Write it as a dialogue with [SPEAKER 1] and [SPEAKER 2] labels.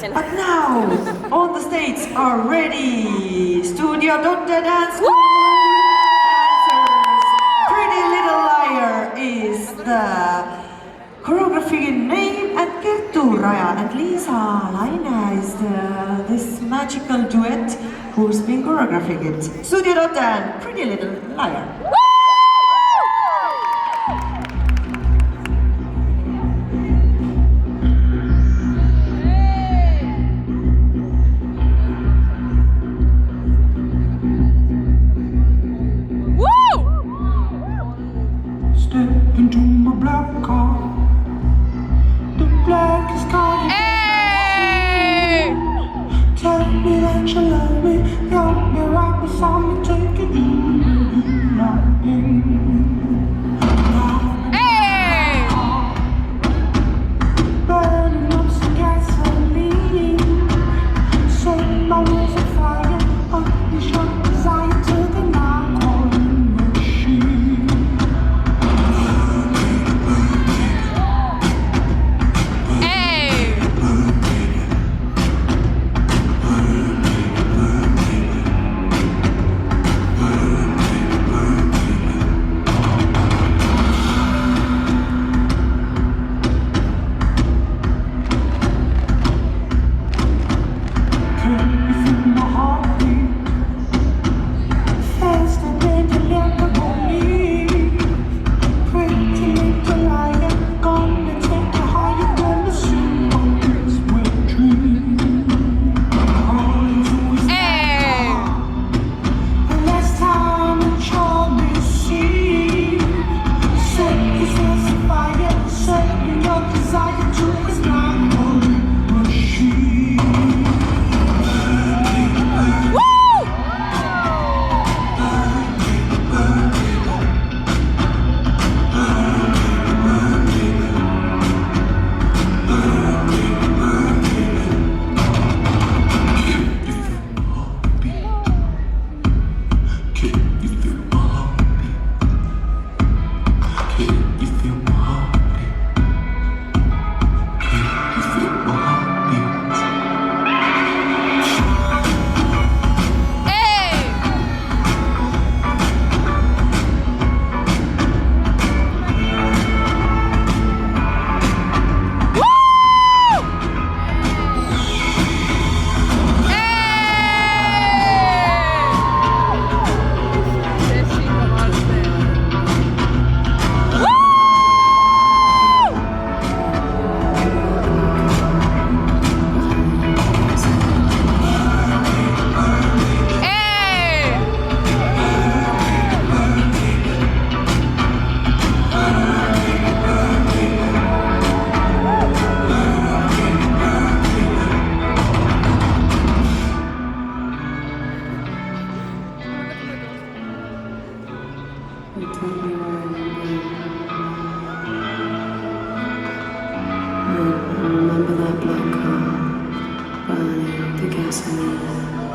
[SPEAKER 1] But now, all the states are ready. Studio Dotter Dance School dancers. Pretty Little Liar is the choreography name, and Kerttu Raja and Liisa Laine is this magical duet who's been choreographing it. Studio Dotter and Pretty Little Liar.
[SPEAKER 2] Step into my black car. The black is calling.
[SPEAKER 3] Hey!
[SPEAKER 2] Tell me that you love me. You'll be right beside me, taking you nothing.
[SPEAKER 3] Hey!
[SPEAKER 2] Burning up some gasoline. Set my wheels on fire. Unleash your desire to the narco machine.
[SPEAKER 3] Hey!
[SPEAKER 2] Can you feel my heartbeat? Faster than you'll ever believe. Pretty little liar, gonna take you higher than the supermarkets will dream. All you do is
[SPEAKER 3] Hey!
[SPEAKER 2] the last time that you'll be seen. Set yourself on fire, setting your desire to his non-holy machine.
[SPEAKER 3] Woo!
[SPEAKER 2] Can you feel my heartbeat? Can you feel my heartbeat? Can you feel my heartbeat?
[SPEAKER 3] Hey! Woo!
[SPEAKER 4] You tell me where I've been. I remember that black car, burning the gasoline.